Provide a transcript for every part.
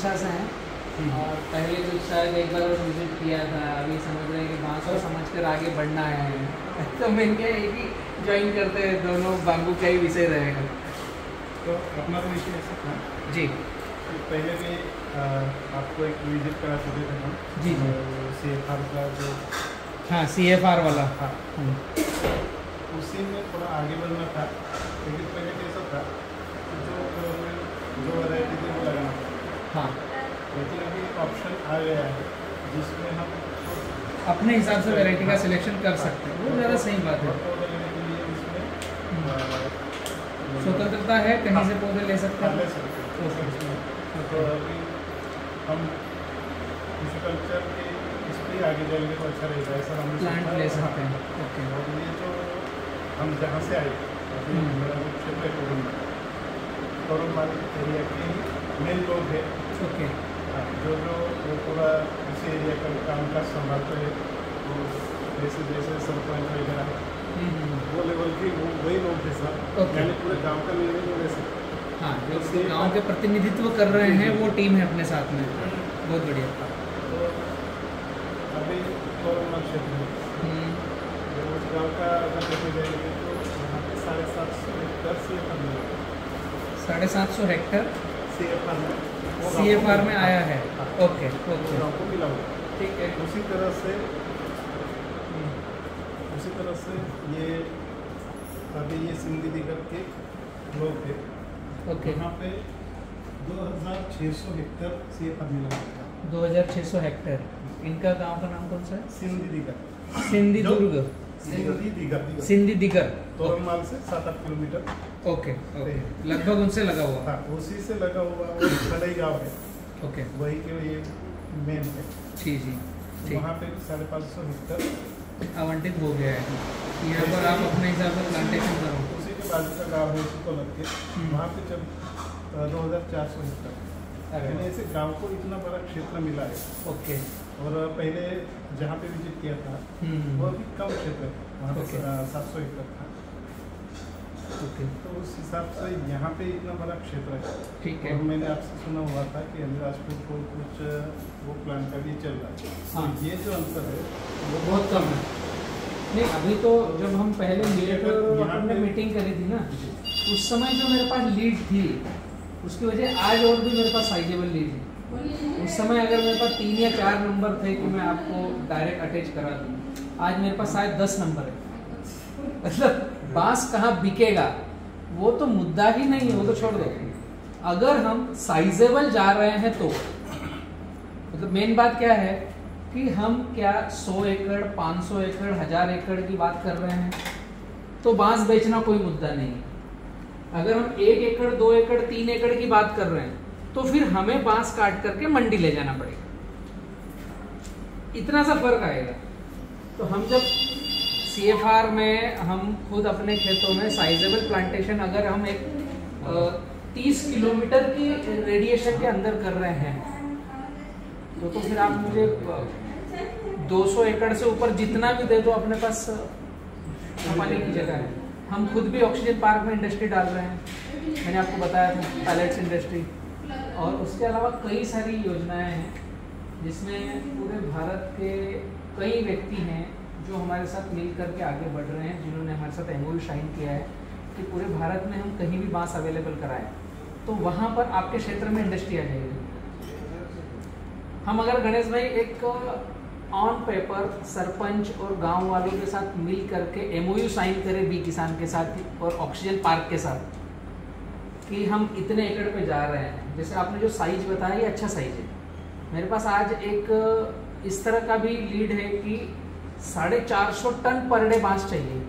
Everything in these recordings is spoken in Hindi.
उड़ीसा से हैं और पहले तो शायद एक बार विजिट किया था, अभी समझ रहे हैं कि बांस को समझ कर आगे बढ़ना है तो मैंने क्या एक ही ज्वाइन करते हैं, दोनों बाम्बू का ही विषय रहेगा। तो अपना तो विषय ऐसा था जी, पहले भी आपको एक विजिट करा चुके थे हम जी जी, CFR का जो हाँ CFR वाला, हाँ उसी में थोड़ा आगे बढ़ना था, लेकिन पहले कैसा था जो वैरायटी थी वो लगाना था। हाँ लेकिन अभी ऑप्शन आ गया है जिसमें हम अपने हिसाब से वैरायटी का सिलेक्शन कर सकते हैं, वो ज़्यादा सही बात है। पौधे लेने के लिए इसमें स्वतंत्रता है, कहीं से पौधे ले सकते हैं। ले सकते हैं इसमें। तो अभी हम कल्चर के इस पर आगे जाएंगे तो अच्छा रहेगा, ऐसा हम प्लांट ले सकते हैं। ओके, और ये जो हम जहाँ से आए अभी मेरा जो क्षेत्र है कोरोना एरिया के मेन लोग है। ओके, जो वो पूरा इस एरिया का काम काज संभालते हैं, वो जैसे जैसे सरपंच वगैरह वो लेवल की वो वही लोग थे सर, यानी पूरे गांव का निर्णय नहीं ले सकते। हाँ, जो गांव के प्रतिनिधित्व कर रहे हैं वो टीम है अपने साथ में, बहुत बढ़िया। तो अभी कोरोना क्षेत्र में जो उस गाँव का अगर देखे जाएंगे तो यहाँ पे 750 हेक्टर CFR में 750 हेक्टर CFR में आया है। ओके ओके, गाँव को मिला हुआ। ठीक है। उसी तरह से ये अभी ये सिंधी दिगर के लोग थे, ओके, यहाँ पे 2600 हेक्टर CFR मिला हुआ था। 2600 हेक्टर। इनका गांव का नाम कौन सा है? सिंधी दिगर, सिंधी दुर्ग, सिंधी दिगर, सिंधी दिगर, तोरनमाल से 7-8 किलोमीटर। ओके ओके, लगभग उनसे लगा हुआ। हाँ, उसी से लगा हुआ वो खड़ई गाँव है, ओके, वही के ये मेन है। जी जी, ठीक, वहाँ पे 550 हेक्टर आवंटित हो गया है। यहाँ पर आप अपने हिसाब से प्लांटेशन करो। उसी के बाजू का गाँव है, उसी को लग के वहाँ पे जब 2400 हेक्टर, यानी ऐसे गाँव को इतना बड़ा क्षेत्र मिला है। ओके, और पहले जहाँ पे विजिट किया था वो अभी कम क्षेत्र है, वहाँ पे 700 हेक्टर था। ओके, तो उस हिसाब से यहाँ पे इतना बड़ा क्षेत्र है। ठीक है। और मैंने आपसे सुना हुआ था कि अलीराजपुर को कुछ वो प्लान का भी चल रहा है। हाँ, तो ये जो अंतर है वो बहुत कम है। नहीं, अभी तो जब हम पहले हमने मीटिंग करी थी ना, उस समय जो मेरे पास लीड थी उसकी वजह आज और भी मेरे पास साइजेबल लीड है। उस समय अगर मेरे पास 3 या 4 नंबर थे कि मैं आपको डायरेक्ट अटैच करा दूँ, आज मेरे पास शायद 10 नंबर है। मतलब बांस कहाँ बिकेगा वो तो मुद्दा ही नहीं है, वो तो छोड़ दो। अगर हम साइजेबल जा रहे हैं तो मतलब मेन बात क्या है कि हम क्या 100 एकड़ 500 एकड़ 1000 एकड़ की बात कर रहे हैं तो बांस बेचना कोई मुद्दा नहीं है। अगर हम 1 एकड़ 2 एकड़ 3 एकड़ की बात कर रहे हैं तो फिर हमें बांस काट करके मंडी ले जाना पड़ेगा, इतना सा फर्क आएगा। तो हम जब CFR में हम खुद अपने खेतों में साइजेबल प्लांटेशन अगर हम एक 30 किलोमीटर की रेडिएशन के अंदर कर रहे हैं तो फिर आप मुझे 200 एकड़ से ऊपर जितना भी दे दो, अपने पास छपाने की जगह है। हम खुद भी ऑक्सीजन पार्क में इंडस्ट्री डाल रहे हैं, मैंने आपको बताया था, पैलेट्स इंडस्ट्री, और उसके अलावा कई सारी योजनाएं हैं जिसमें पूरे भारत के कई व्यक्ति हैं जो हमारे साथ मिल करके आगे बढ़ रहे हैं, जिन्होंने हमारे साथ MOU साइन किया है कि पूरे भारत में हम कहीं भी बांस अवेलेबल कराएं तो वहाँ पर आपके क्षेत्र में इंडस्ट्री आ जाएगी। हम अगर गणेश भाई एक ऑन पेपर सरपंच और गांव वालों के साथ मिल करके MOU साइन करें बी किसान के साथ और ऑक्सीजन पार्क के साथ कि हम इतने एकड़ पे जा रहे हैं, जैसे आपने जो साइज बताया ये अच्छा साइज है। मेरे पास आज एक इस तरह का भी लीड है कि 450 टन पर डे बांस चाहिए।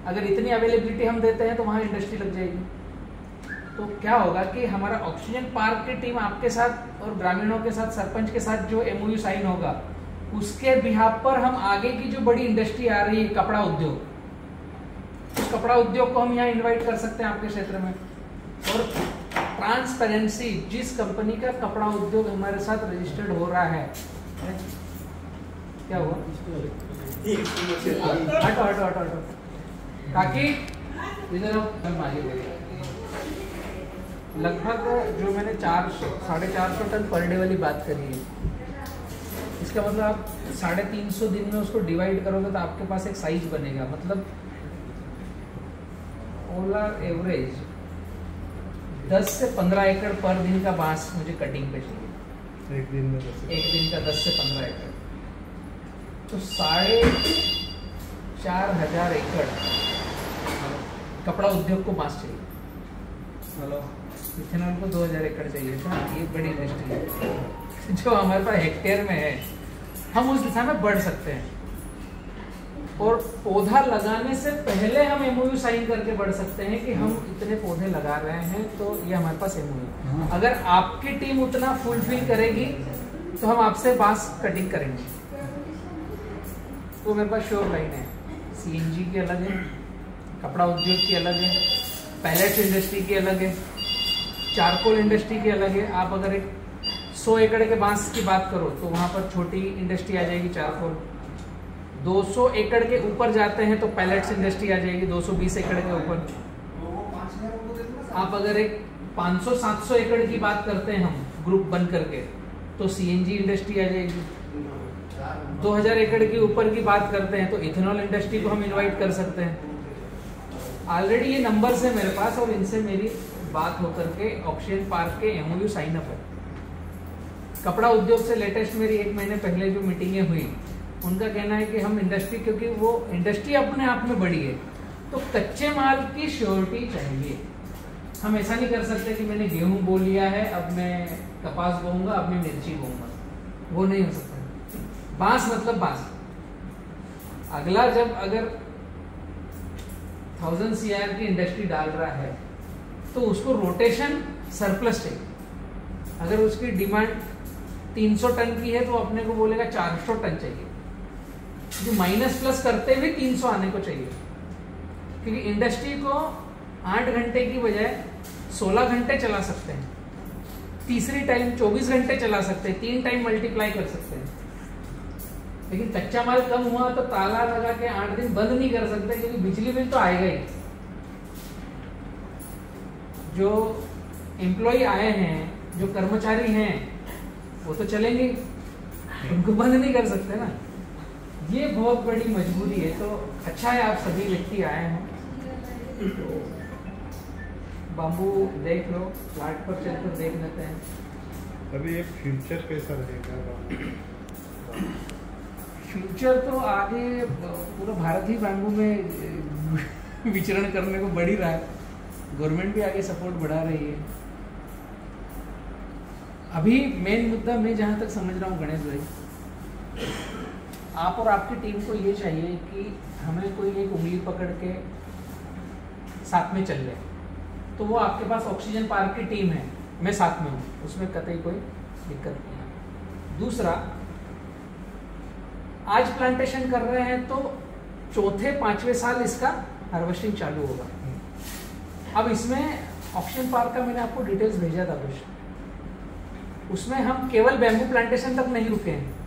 अगर इतनी अवेलेबिलिटी हम देते हैं तो वहाँ इंडस्ट्री लग जाएगी। तो क्या होगा कि हमारा ऑक्सीजन पार्क की टीम आपके साथ और ग्रामीणों के साथ सरपंच के साथ जो MOU साइन होगा उसके बिहाफ पर हम आगे की जो बड़ी इंडस्ट्री आ रही है कपड़ा उद्योग, उस कपड़ा उद्योग को हम यहाँ इन्वाइट कर सकते हैं आपके क्षेत्र में। और ट्रांसपेरेंसी, जिस कंपनी का कपड़ा उद्योग हमारे साथ रजिस्टर्ड हो रहा है, क्या हुआ? हटो हटो हटो हटो, ताकि इधर हम आगे बढ़े। लगभग जो मैंने 400-450 टन पर डे वाली बात करी है, इसका मतलब आप 350 दिन में उसको डिवाइड करोगे तो आपके पास एक साइज बनेगा। मतलब ओवरऑल एवरेज 10 से 15 एकड़ पर दिन का बांस मुझे कटिंग पे चाहिए। एक दिन का 10 से 15 एकड़, तो 4,500 एकड़ कपड़ा उद्योग को बांस चाहिए। इथेनॉल को 2,000 एकड़ चाहिए था। ये बड़ी इंडस्ट्री है जो हमारे पास हेक्टेयर में है, हम उस दिशा में बढ़ सकते हैं। और पौधा लगाने से पहले हम एमओयू साइन करके बढ़ सकते हैं कि हम इतने पौधे लगा रहे हैं, तो ये हमारे पास एमओयू। अगर आपकी टीम उतना फुलफिल करेगी तो हम आपसे बांस कटिंग करेंगे। तो मेरे पास श्योर लाइन है, सीएनजी की अलग है, कपड़ा उद्योग की अलग है, पैलेट्स इंडस्ट्री की अलग है, चारकोल इंडस्ट्री की अलग है। आप अगर एक 100 एकड़ के बांस की बात करो तो वहाँ पर छोटी इंडस्ट्री आ जाएगी चारकोल। 200 एकड़ के ऊपर जाते हैं तो पैलेट्स इंडस्ट्री आ जाएगी 220 एकड़ के ऊपर। आप अगर एक 500-700 एकड़ की बात करते हैं हम ग्रुप बन करके तो सीएनजी इंडस्ट्री आ जाएगी। 2000 एकड़ के ऊपर की बात करते हैं तो इथेनॉल इंडस्ट्री को हम इनवाइट कर सकते हैं। ऑलरेडी ये नंबर्स है मेरे पास और इनसे मेरी बात होकर के ऑक्शन पार्क के एमओयू साइन अप है। कपड़ा उद्योग से लेटेस्ट मेरी 1 महीने पहले जो मीटिंगें हुई, उनका कहना है कि हम इंडस्ट्री, क्योंकि वो इंडस्ट्री अपने आप में बड़ी है, तो कच्चे माल की श्योरिटी चाहिए। हम ऐसा नहीं कर सकते कि मैंने गेहूं बो लिया है, अब मैं कपास बोऊंगा, अब मैं मिर्ची बोऊंगा, वो नहीं हो सकता। बांस मतलब बांस। अगला जब अगर 1000 CR की इंडस्ट्री डाल रहा है तो उसको रोटेशन सरप्लस चाहिए। अगर उसकी डिमांड 300 टन की है तो अपने को बोलेगा 400 टन चाहिए, जो माइनस प्लस करते हुए 300 आने को चाहिए। क्योंकि इंडस्ट्री को 8 घंटे की बजाय 16 घंटे चला सकते हैं, तीसरी टाइम 24 घंटे चला सकते हैं, 3 टाइम मल्टीप्लाई कर सकते हैं। लेकिन कच्चा माल कम हुआ तो ताला लगा के 8 दिन बंद नहीं कर सकते, क्योंकि बिजली बिल तो आएगा ही। जो एम्प्लॉय आए हैं, जो कर्मचारी हैं, वो तो चलेंगे, उनको बंद नहीं कर सकते ना। ये बहुत बड़ी मजबूरी है। तो अच्छा है आप सभी व्यक्ति आए हैं, तो बाम्बू देख लो, प्लाट पर चलकर देख लेते हैं। अभी ये फ्यूचर कैसा रहेगा? फ्यूचर तो आगे पूरा भारत ही बैम्बू में विचरण करने को बढ़ ही रहा है। गवर्नमेंट भी आगे सपोर्ट बढ़ा रही है। अभी मेन मुद्दा मैं जहाँ तक समझ रहा हूँ गणेश भाई, आप और आपकी टीम को ये चाहिए कि हमें कोई एक उंगली पकड़ के साथ में चल ले। तो वो आपके पास ऑक्सीजन पार्क की टीम है, मैं साथ में हूँ, उसमें कतई कोई दिक्कत नहीं है। दूसरा, आज प्लांटेशन कर रहे हैं तो 4थे-5वें साल इसका हार्वेस्टिंग चालू होगा। अब इसमें ऑक्सीजन पार्क का मैंने आपको डिटेल्स भेजा था कुछ, उसमें हम केवल बैम्बू प्लांटेशन तक नहीं रुके हैं।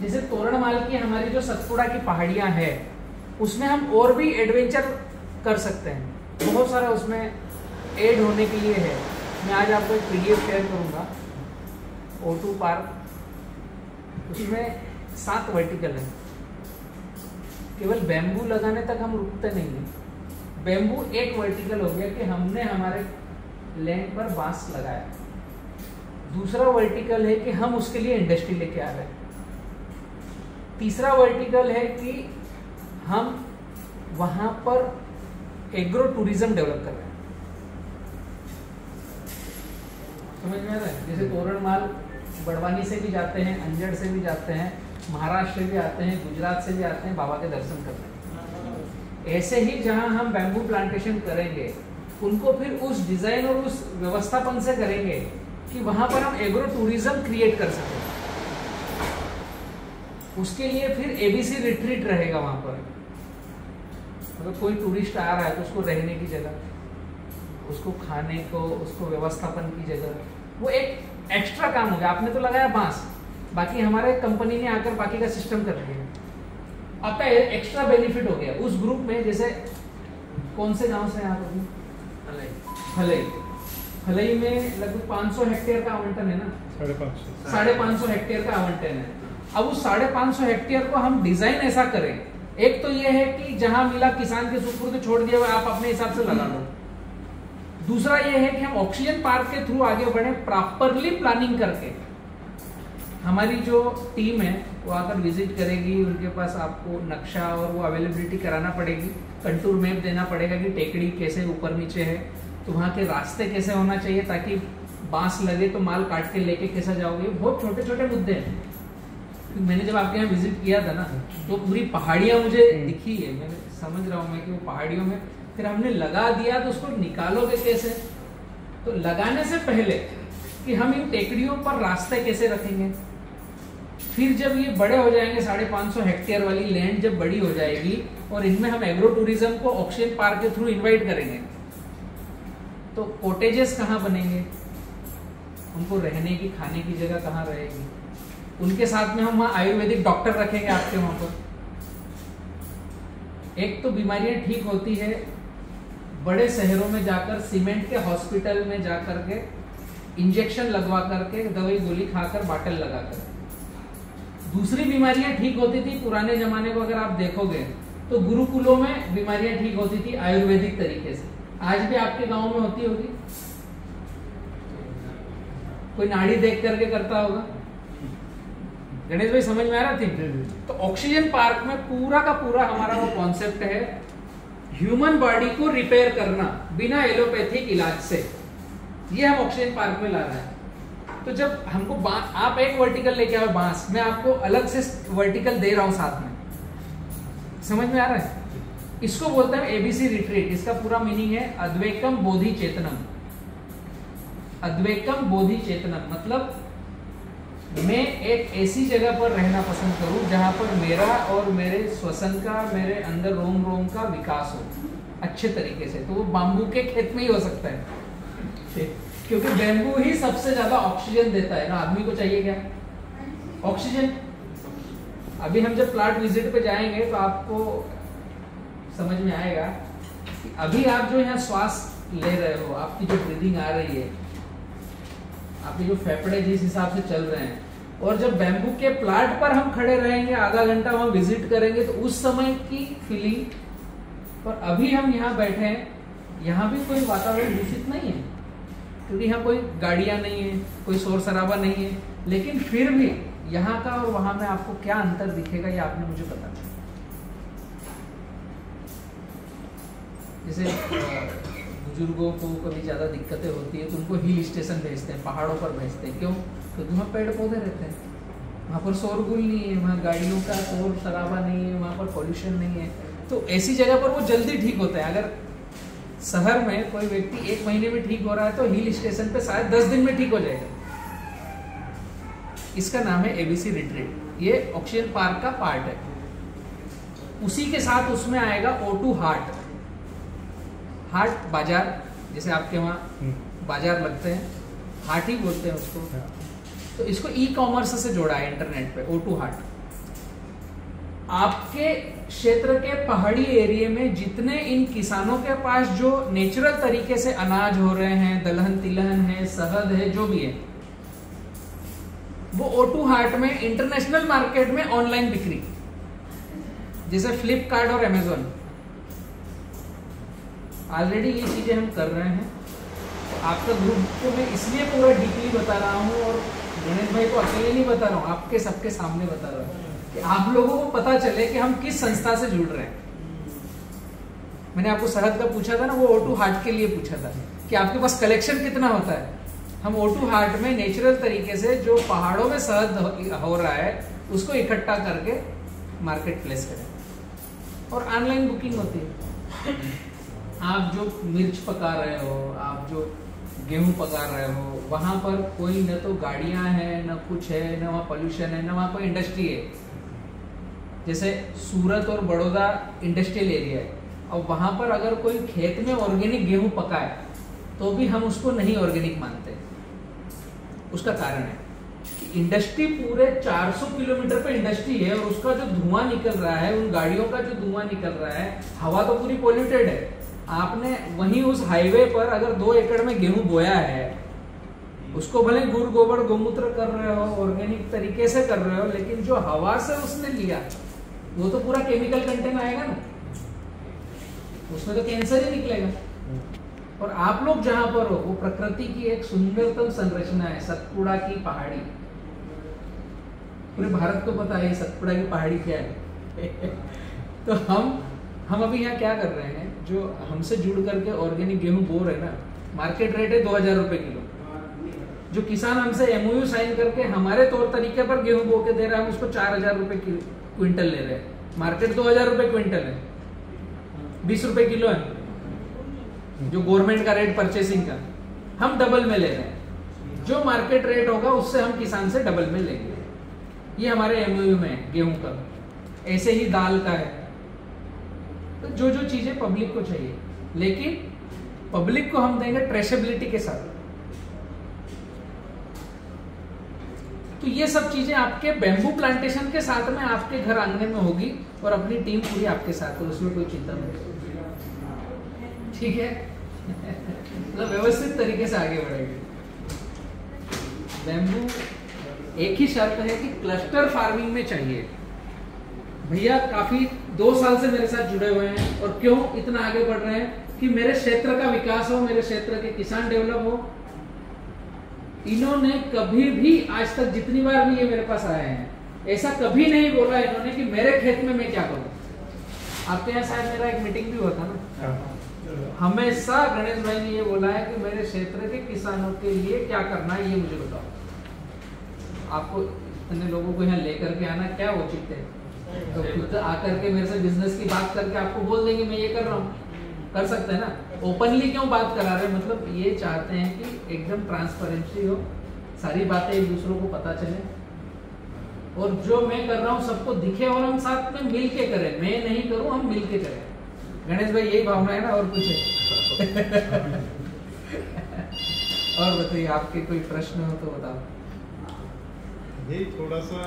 जैसे तोरणमाल की हमारी जो सतपुड़ा की पहाड़ियां हैं, उसमें हम और भी एडवेंचर कर सकते हैं। बहुत सारा उसमें ऐड होने के लिए है। मैं आज आपको एक PDF शेयर करूंगा, O2 पार्क, उसमें 7 वर्टिकल है। केवल बैम्बू लगाने तक हम रुकते नहीं हैं। बैम्बू एक वर्टिकल हो गया कि हमने हमारे लैंड पर बांस लगाया। दूसरा वर्टिकल है कि हम उसके लिए इंडस्ट्री लेके आ रहे हैं। तीसरा वर्टिकल है कि हम वहां पर एग्रो टूरिज्म डेवलप कर रहे हैं। समझ में आ रहा है? जैसे तोरणमाल बड़वानी से भी जाते हैं, अंजड़ से भी जाते हैं, महाराष्ट्र से भी आते हैं, गुजरात से भी आते हैं बाबा के दर्शन करने। ऐसे ही जहां हम बैम्बू प्लांटेशन करेंगे, उनको फिर उस डिजाइन और उस व्यवस्थापन से करेंगे कि वहां पर हम एग्रो टूरिज्म क्रिएट कर सकें। उसके लिए फिर ABC रिट्रीट रहेगा वहां पर। अगर कोई टूरिस्ट आ रहा है तो उसको रहने की जगह, उसको खाने को, उसको व्यवस्थापन की जगह, वो एक एक्स्ट्रा काम हो गया। आपने तो लगाया बांस, बाकी हमारे कंपनी ने आकर बाकी का सिस्टम कर दिया। आपका एक्स्ट्रा बेनिफिट हो गया उस ग्रुप में। जैसे कौन से गांव से आप? हलई। खलई में लगभग 500 हेक्टेयर का आवंटन है ना, 550 हेक्टेयर का आवंटन है। अब उस 550 हेक्टेयर को हम डिजाइन ऐसा करें, एक तो ये है कि जहां मिला किसान के सुपुर्द छोड़ दिया हुआ, आप अपने हिसाब से लगा लो। दूसरा ये है कि हम ऑक्सीजन पार्क के थ्रू आगे बढ़े, प्रॉपरली प्लानिंग करके। हमारी जो टीम है वो आकर विजिट करेगी, उनके पास आपको नक्शा और वो अवेलेबिलिटी कराना पड़ेगी, कंटूर मैप देना पड़ेगा कि टेकड़ी कैसे ऊपर नीचे है, तो वहाँ के रास्ते कैसे होना चाहिए ताकि बांस लगे तो माल काट के लेके कैसा जाओगे। बहुत छोटे छोटे मुद्दे हैं। मैंने जब आपके यहाँ विजिट किया था ना, तो पूरी पहाड़ियाँ मुझे दिखी है, मैं समझ रहा हूँ मैं कि वो पहाड़ियों में फिर हमने लगा दिया, तो उसको निकालोगे कैसे। तो लगाने से पहले कि हम इन टेकड़ियों पर रास्ते कैसे रखेंगे, फिर जब ये बड़े हो जाएंगे, 550 हेक्टेयर वाली लैंड जब बड़ी हो जाएगी और इनमें हम एग्रो टूरिज्म को ऑक्सीजन पार्क के थ्रू इन्वाइट करेंगे, तो कॉटेजेस कहाँ बनेंगे, उनको रहने की खाने की जगह कहाँ रहेगी, उनके साथ में हम वहाँ आयुर्वेदिक डॉक्टर रखेंगे आपके वहां पर। एक तो बीमारियां ठीक होती है बड़े शहरों में जाकर, सीमेंट के हॉस्पिटल में जाकर के इंजेक्शन लगवा करके, दवाई गोली खाकर, बाटल लगाकर। दूसरी बीमारियां ठीक होती थी पुराने जमाने को अगर आप देखोगे तो गुरुकुलों में बीमारियां ठीक होती थी आयुर्वेदिक तरीके से। आज भी आपके गांव में होती होगी, कोई नाड़ी देख करके करता होगा। गणेश भाई समझ में आ रहा थी? तो ऑक्सीजन पार्क में पूरा का पूरा हमारा वो कॉन्सेप्ट है, ह्यूमन बॉडी को रिपेयर करना बिना एलोपैथिक इलाज से, ये हम ऑक्सीजन पार्क में ला रहे हैं। तो जब हमको आप एक वर्टिकल लेके आओ बांस, मैं आपको अलग से वर्टिकल दे रहा हूं साथ में, समझ में आ रहा है? इसको बोलते हैं एबीसी रिट्रीट। इसका पूरा मीनिंग है अद्वैकम बोधि चेतनम। अद्वैकम बोधि चेतनम मतलब मैं एक ऐसी जगह पर रहना पसंद करूं जहां पर मेरा और मेरे श्वसन का, मेरे अंदर रोम रोम का विकास हो अच्छे तरीके से। तो वो बाम्बू के खेत में ही हो सकता है, क्योंकि बैम्बू ही सबसे ज्यादा ऑक्सीजन देता है ना। आदमी को चाहिए क्या? ऑक्सीजन। अभी हम जब प्लांट विजिट पे जाएंगे तो आपको समझ में आएगा कि अभी आप जो यहाँ श्वास ले रहे हो, आपकी जो ब्रीदिंग आ रही है, आपके जो फेफड़े जिस हिसाब से चल रहे हैं, और जब बैम्बू के प्लांट पर हम खड़े रहेंगे, आधा घंटा वहां विजिट करेंगे, तो उस समय की फीलिंग। और अभी हम यहाँ बैठे हैं, यहाँ भी कोई वातावरण दूषित नहीं है, क्योंकि यहाँ कोई गाड़ियां नहीं है, कोई शोर शराबा नहीं है, लेकिन फिर भी यहाँ का और वहां में आपको क्या अंतर दिखेगा ये आपने मुझे बताया। जैसे बुजुर्गों को कभी ज्यादा दिक्कतें होती है तो उनको हिल स्टेशन भेजते हैं, पहाड़ों पर भेजते हैं। क्यों? क्योंकि वहाँ पेड़ पौधे रहते हैं, वहाँ पर शोरगुल नहीं है, वहाँ गाड़ियों का शोर शराबा नहीं है, वहाँ पर पॉल्यूशन नहीं है। तो ऐसी जगह पर वो जल्दी ठीक होता है। अगर शहर में कोई व्यक्ति 1 महीने में ठीक हो रहा है तो हिल स्टेशन पे शायद 10 दिन में ठीक हो जाएगा। इसका नाम है एबीसी रिट्रीट। ये ऑक्सीजन पार्क का पार्ट है। उसी के साथ उसमें आएगा O2 हाट। हाट बाजार, जैसे आपके वहाँ बाजार लगते हैं, हाट ही बोलते हैं उसको। तो इसको ई-कॉमर्स से जोड़ा है इंटरनेट पे, O2 हाट। आपके क्षेत्र के पहाड़ी एरिया में जितने इन किसानों के पास जो नेचुरल तरीके से अनाज हो रहे हैं, दलहन तिलहन है, शहद है, जो भी है, वो O2 हाट में इंटरनेशनल मार्केट में ऑनलाइन बिक्री, जैसे फ्लिपकार्ट और अमेजोन। ऑलरेडी ये चीजें हम कर रहे हैं। तो आपका ग्रुप को मैं इसलिए पूरा डीपली बता रहा हूँ, और गणेश भाई को अकेले नहीं बता रहा हूँ, आपके सबके सामने बता रहा हूँ कि आप लोगों को पता चले कि हम किस संस्था से जुड़ रहे हैं। मैंने आपको शहद का पूछा था ना, वो O2 हाट के लिए पूछा था कि आपके पास कलेक्शन कितना होता है। हम O2 हाट में नेचुरल तरीके से जो पहाड़ों में शहद हो रहा है उसको इकट्ठा करके मार्केट प्लेस करें, और ऑनलाइन बुकिंग होती है। आप जो मिर्च पका रहे हो, आप जो गेहूं पका रहे हो, वहां पर कोई न तो गाड़ियां हैं, न कुछ है, न वहाँ पोल्यूशन है, न वहाँ कोई इंडस्ट्री है। जैसे सूरत और बड़ौदा इंडस्ट्रियल एरिया है, और वहां पर अगर कोई खेत में ऑर्गेनिक गेहूं पकाए तो भी हम उसको नहीं ऑर्गेनिक मानते। उसका कारण है कि इंडस्ट्री पूरे 400 किलोमीटर पे इंडस्ट्री है, और उसका जो धुआं निकल रहा है, उन गाड़ियों का जो धुआं निकल रहा है, हवा तो पूरी पॉल्यूटेड है। आपने वहीं उस हाईवे पर अगर 2 एकड़ में गेहूं बोया है, उसको भले गुड़ गोबर गोमूत्र कर रहे हो, ऑर्गेनिक तरीके से कर रहे हो, लेकिन जो हवा से उसने लिया वो तो पूरा केमिकल कंटेंट आएगा ना, उसमें तो कैंसर ही निकलेगा। और आप लोग जहां पर हो वो प्रकृति की एक सुंदरतम संरचना है, सतपुड़ा की पहाड़ी। पूरे भारत को पता है सतपुड़ा की पहाड़ी क्या है। तो हम अभी यहाँ क्या कर रहे हैं, जो हमसे जुड़ करके ऑर्गेनिक गेहूं बो रहे हैं ना, मार्केट रेट है 2000 रुपए किलो। जो किसान हमसे MOU साइन करके हमारे तौर तरीके पर गेहूं बो के दे रहा है, उसको 4000 रुपए क्विंटल ले रहे हैं। मार्केट 2000 रुपए क्विंटल है, 20 रुपए किलो है जो गवर्नमेंट का रेट परचेसिंग का, हम डबल में ले रहे हैं। जो मार्केट रेट होगा उससे हम किसान से डबल में लेंगे। ये हमारे MOU में है गेहूं का। ऐसे ही दाल का है। तो जो जो चीजें पब्लिक को चाहिए, लेकिन पब्लिक को हम देंगे ट्रेसेबिलिटी के साथ। तो ये सब चीजें आपके बैम्बू प्लांटेशन के साथ में आपके घर आंगने में होगी और अपनी टीम पूरी आपके साथ है, उसमें कोई चिंता नहीं। ठीक है। मतलब व्यवस्थित तरीके से आगे बढ़ेंगे। बैम्बू एक ही शर्त है कि क्लस्टर फार्मिंग में चाहिए। भैया काफी 2 साल से मेरे साथ जुड़े हुए हैं, और क्यों इतना आगे बढ़ रहे हैं कि मेरे क्षेत्र का विकास हो, मेरे क्षेत्र के किसान डेवलप हो। इन्होंने कभी भी आज तक जितनी बार भी ये मेरे पास आए हैं, ऐसा कभी नहीं बोला इन्होंने कि मेरे खेत में मैं क्या करूं। आपके यहाँ शायद मेरा एक मीटिंग भी हुआ था ना, हमेशा गणेश भाई ने ये बोला है कि मेरे क्षेत्र के किसानों के लिए क्या करना है ये मुझे बताओ। आपको इतने लोगों को यहाँ लेकर के आना क्या उचित है? तो खुद आकर के मेरे से बिजनेस की बात करके आपको बोल देंगे मैं ये कर रहा हूँ, कर सकते हैं ना। ओपनली क्यों बात करा रहे हैं? मतलब ये चाहते हैं कि एकदम ट्रांसपेरेंसी हो, सारी बातें एक दूसरों को पता चले, और जो मैं कर रहा हूँ सबको दिखे, और हम साथ में मिल के करें। मैं नहीं करूँ, हम मिल के करें। गणेश भाई यही भावना है ना, और कुछ है? और बताइए, आपके कोई प्रश्न हो तो बताओ। यही थोड़ा सा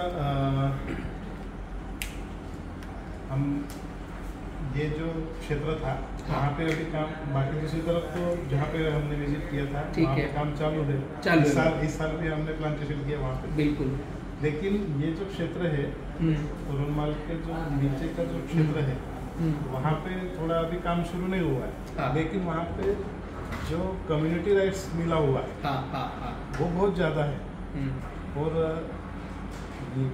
हम ये जो क्षेत्र था वहाँ पे अभी काम, बाकी दूसरी तरफ तो जहाँ पे हमने विजिट किया था वहाँ पे काम चालू है। इस साल भी हमने प्लांटेशन किया वहाँ पे। बिल्कुल। लेकिन ये जो क्षेत्र है रोनमाल के जो नीचे का जो क्षेत्र है वहाँ पे थोड़ा अभी काम शुरू नहीं हुआ है। लेकिन वहाँ पे जो कम्युनिटी राइट्स मिला हुआ है वो बहुत ज़्यादा है। और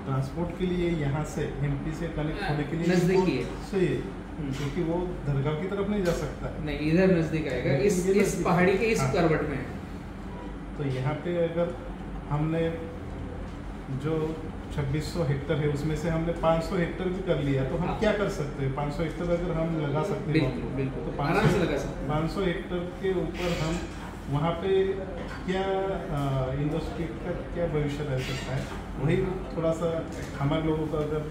ट्रांसपोर्ट के लिए यहाँ से MP से कनेक्ट होने के लिए नजदीकी है, सही है, क्योंकि वो दरगाह की तरफ नहीं जा सकता है। नहीं, इधर नजदीक आएगा, इस पहाड़ी के इस करवट में। तो यहाँ पे अगर हमने जो 2600 हेक्टर है उसमें से हमने 500 हेक्टर भी कर लिया, तो हम क्या कर सकते हैं? 500 हेक्टर अगर हम लगा सकते हैं तो 500 हेक्टर के ऊपर हम वहाँ पे क्या इंडस्ट्री का क्या भविष्य रह सकता है, वही थोड़ा सा हमारे लोगों को अगर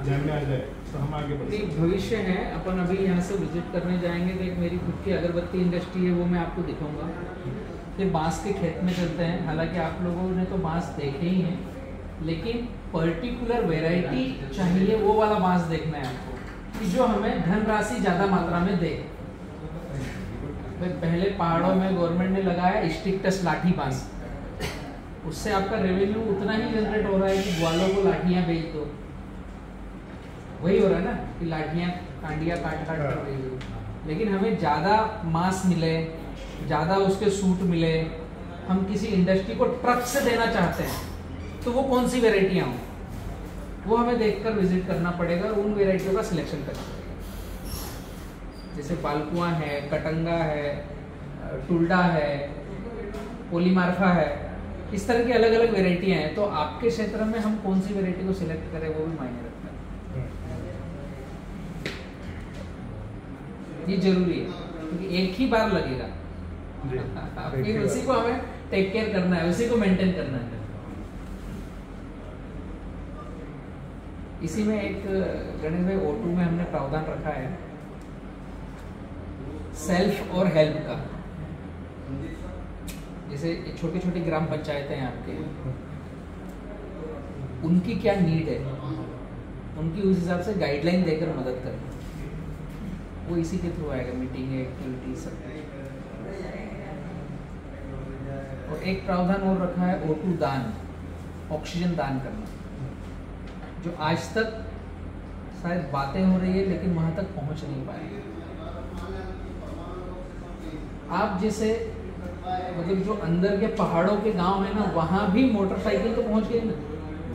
ध्यान में आ जाए तो हम आगे बढ़े। भविष्य है। अपन अभी यहाँ से विजिट करने जाएंगे तो एक मेरी खुद की अगरबत्ती इंडस्ट्री है, वो मैं आपको दिखाऊंगा। फिर बांस के खेत में चलते हैं। हालांकि आप लोगों ने तो बांस देखे ही हैं, लेकिन पर्टिकुलर वेराइटी चाहिए, वो वाला बांस देखना है आपको कि जो हमें धनराशि ज़्यादा मात्रा में दे। पहले पहाड़ों में गवर्नमेंट ने लगाया स्टिक्टस लाठी बांस, उससे आपका रेवेन्यू उतना ही जनरेट हो रहा है कि ग्वालों को लाठियां बेच दो। वही हो रहा है ना कि लाठियां कांडियां काट काट कर बेच दो। लेकिन हमें ज़्यादा मांस मिले, ज़्यादा उसके सूट मिले, हम किसी इंडस्ट्री को ट्रक से देना चाहते हैं, तो वो कौन सी वेराइटियाँ हों वो हमें देखकर विजिट करना पड़ेगा और उन वेराइटियों का सिलेक्शन करना। जैसे बालकुआ है, कटंगा है, टुल्डा है, पोलीमार्फा है, इस तरह की अलग अलग वेराइटियां हैं। तो आपके क्षेत्र में हम कौन सी वेराइटी को सिलेक्ट करें वो भी मायने रखता है। ये जरूरी है क्योंकि एक ही बार लगेगा, फिर उसी को हमें टेक केयर करना है, उसी को मेंटेन करना है। इसी में एक गणेश भाई O2 में हमने प्रावधान रखा है सेल्फ और हेल्प का। जैसे छोटी छोटी ग्राम पंचायतें हैं आपके, उनकी क्या नीड है, उनकी उस हिसाब से गाइडलाइन देकर मदद करना। वो इसी के थ्रू आएगा, मीटिंग एक्टिविटी सब। और एक प्रावधान और रखा है O2 दान, ऑक्सीजन दान करना, जो आज तक शायद बातें हो रही है लेकिन वहां तक पहुंच नहीं पाए। आप जैसे मतलब जो अंदर के पहाड़ों के गांव है ना, वहां भी मोटरसाइकिल तो पहुंच गई ना,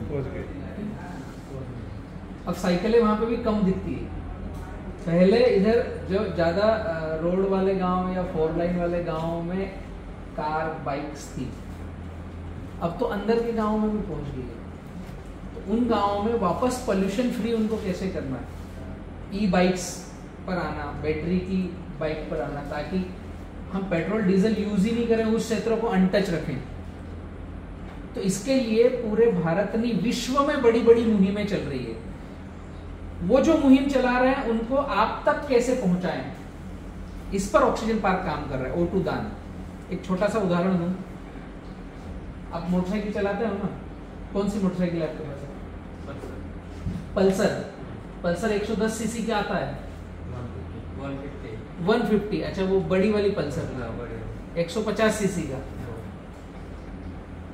पहुंच गए। अब साइकिलें वहां पे भी कम दिखती है। पहले इधर जो ज्यादा रोड वाले गांव या 4 लाइन वाले गांव में कार बाइक्स थी, अब तो अंदर के गांव में भी पहुंच गई है। तो उन गांवों में वापस पोल्यूशन फ्री उनको कैसे करना है, ई बाइक्स पर आना, बैटरी की बाइक पर आना, ताकि हम पेट्रोल डीजल यूज ही नहीं करें, उस क्षेत्र को अनटच रखें। तो इसके लिए पूरे भारत नहीं विश्व में बड़ी बड़ी मुहिमें चल रही है। वो जो मुहिम चला रहे हैं उनको आप तक कैसे पहुंचाएं, इस पर ऑक्सीजन पार्क काम कर रहा है। O2 दान, एक छोटा सा उदाहरण दूं। आप मोटरसाइकिल चलाते हो ना, कौन सी मोटरसाइकिल आपके पास है? पल्सर 110 सीसी का आता है, 150। अच्छा, वो बड़ी वाली पल्सर 150 सीसी का।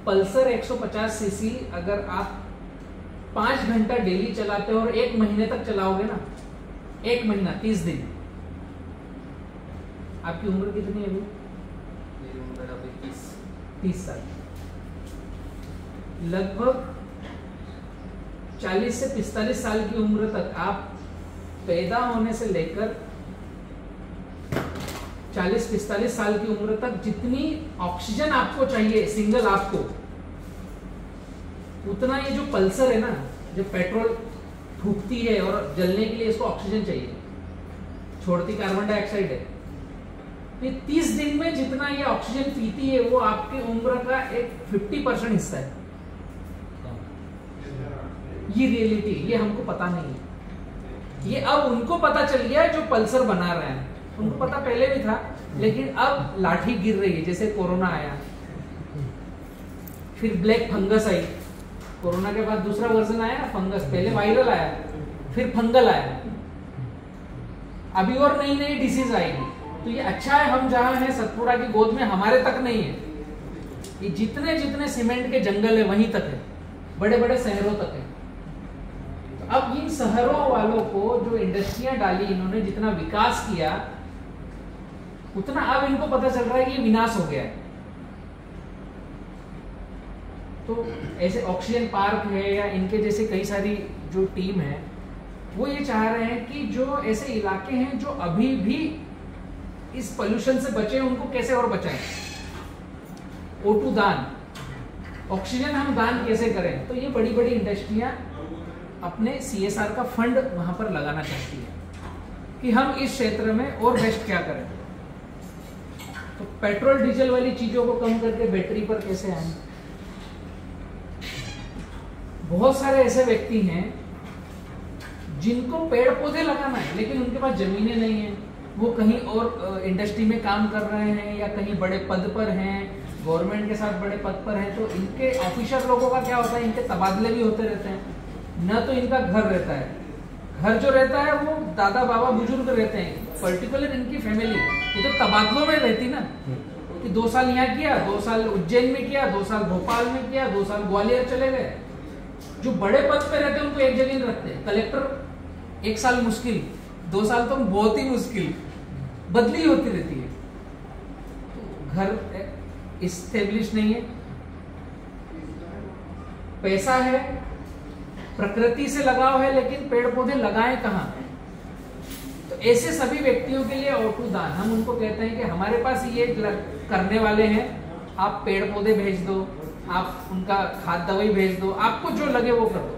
पल्सर 150 सीसी अगर आप 5 घंटा डेली चलाते हो और 1 महीने तक चलाओगे ना, 1 महीना 30 दिन। आपकी उम्र कितनी है अभी? मेरी उम्र अभी 30 साल। लगभग 40 से 45 साल की उम्र तक आप पैदा होने से लेकर 40-45 साल की उम्र तक जितनी ऑक्सीजन आपको चाहिए सिंगल आपको, उतना ये जो पल्सर है ना, जो पेट्रोल फूकती है और जलने के लिए इसको ऑक्सीजन चाहिए, छोड़ती कार्बन डाइऑक्साइड है। ये 30 दिन में जितना ये ऑक्सीजन पीती है वो आपकी उम्र का एक 50% हिस्सा है। ये रियलिटी, ये हमको पता नहीं है। ये अब उनको पता चल गया है जो पल्सर बना रहे हैं, उनको पता पहले भी था, लेकिन अब लाठी गिर रही है। जैसे कोरोना आया, फिर ब्लैक फंगस आई, कोरोना के बाद दूसरा वर्जन आया ना फंगस, पहले वायरल आया, फिर फंगल आया, अभी और नई नई डिसीज आएगी। तो ये अच्छा है हम जहां हैं सतपुड़ा की गोद में, हमारे तक नहीं है। ये जितने जितने सीमेंट के जंगल है वहीं तक है, बड़े बड़े शहरों तक है। तो अब इन शहरों वालों को जो इंडस्ट्रियां डाली इन्होंने, जितना विकास किया, उतना अब इनको पता चल रहा है कि ये विनाश हो गया है। तो ऐसे ऑक्सीजन पार्क है या इनके जैसे कई सारी जो टीम है, वो ये चाह रहे हैं कि जो ऐसे इलाके हैं जो अभी भी इस पोल्यूशन से बचे, उनको कैसे और बचाएं। O2 दान, ऑक्सीजन हम दान कैसे करें। तो ये बड़ी बड़ी इंडस्ट्रियां अपने CSR का फंड वहां पर लगाना चाहती है कि हम इस क्षेत्र में और बेस्ट क्या करें। तो पेट्रोल डीजल वाली चीजों को कम करके बैटरी पर कैसे आए। बहुत सारे ऐसे व्यक्ति हैं जिनको पेड़ पौधे लगाना है लेकिन उनके पास जमीनें नहीं है, वो कहीं और इंडस्ट्री में काम कर रहे हैं या कहीं बड़े पद पर हैं, गवर्नमेंट के साथ बड़े पद पर हैं। तो इनके ऑफिसर लोगों का क्या होता है, इनके तबादले भी होते रहते हैं, न तो इनका घर रहता है। घर जो रहता है वो दादा बाबा बुजुर्ग रहते हैं, पर्टिकुलर इनकी फैमिली ये तो तबादलों में रहती ना, कि 2 साल यहाँ किया, 2 साल उज्जैन में किया, 2 साल भोपाल में किया, 2 साल ग्वालियर चले गए। जो बड़े पद पे रहते हैं उनको एक जगह रखते हैं। कलेक्टर 1 साल मुश्किल, 2 साल तो बहुत ही मुश्किल, बदली होती रहती है। तो घर इस्टेब्लिश नहीं है, पैसा है, प्रकृति से लगाव है, लेकिन पेड़ पौधे लगाएं कहाँ। तो ऐसे सभी व्यक्तियों के लिए O2 दान, हम उनको कहते हैं कि हमारे पास ये करने वाले हैं, आप पेड़ पौधे भेज दो, आप उनका खाद दवाई भेज दो, आपको जो लगे वो कर दो।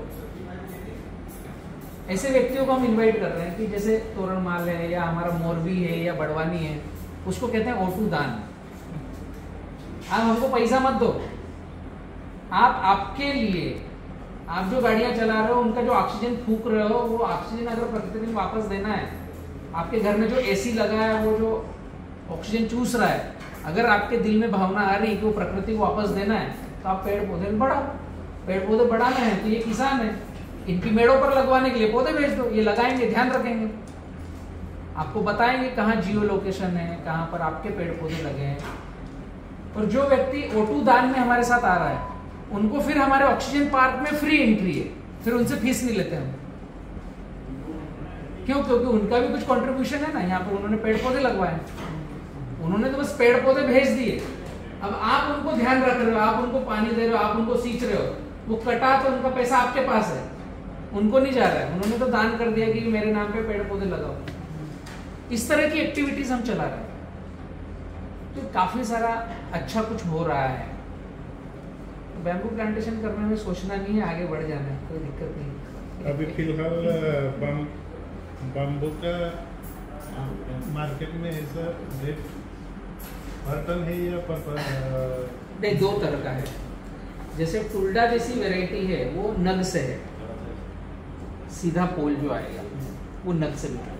ऐसे व्यक्तियों को हम इनवाइट कर रहे हैं कि जैसे तोरणमाल है या हमारा मोरबी है या बड़वानी है, उसको कहते हैं O2 दान। आप हमको पैसा मत दो, आप आपके लिए, आप जो गाड़ियां चला रहे हो उनका जो ऑक्सीजन फूक रहे हो, वो ऑक्सीजन अगर प्रकृति में वापस देना है, आपके घर में जो AC लगा है वो जो ऑक्सीजन चूस रहा है, अगर आपके दिल में भावना आ रही कि वो प्रकृति को वापस देना है, तो आप पेड़ पौधे बढ़ाओ। पेड़ पौधे बढ़ाना है तो ये किसान है, इनकी मेड़ों पर लगवाने के लिए पौधे भेज दो, ये लगाएंगे, ध्यान रखेंगे। आपको बताएंगे कहाँ जियो लोकेशन है, कहाँ पर आपके पेड़ पौधे लगे हैं। और जो व्यक्ति O2 दान में हमारे साथ आ रहा है उनको फिर हमारे ऑक्सीजन पार्क में फ्री एंट्री है, फिर उनसे फीस नहीं लेते हम। क्यों? क्योंकि उनका भी कुछ कंट्रीब्यूशन है ना, यहाँ पर उन्होंने पेड़ पौधे लगवाए, उन्होंने तो बस पेड़ पौधे भेज दिए। अब आप उनको ध्यान रख रहे हो, आप उनको पानी दे रहे हो, आप उनको सींच रहे हो, वो कटा तो उनका पैसा आपके पास है, उनको नहीं जा रहा है। उन्होंने तो दान कर दिया कि मेरे नाम पे पेड़ पौधे लगाओ। इस तरह की एक्टिविटीज हम चला रहे हैं, तो काफी सारा अच्छा कुछ हो रहा है। बैम्बू प्लांटेशन करने में सोचना नहीं है, आगे बढ़ जाना है, कोई दिक्कत नहीं। अभी फिलहाल बम्बू का मार्केट में ऐसा रेट पर टन है या नहीं, दो तरह का है। जैसे टुल्डा जैसी वैरायटी है वो नग से है, सीधा पोल जो आएगा वो नग से बिकेगा।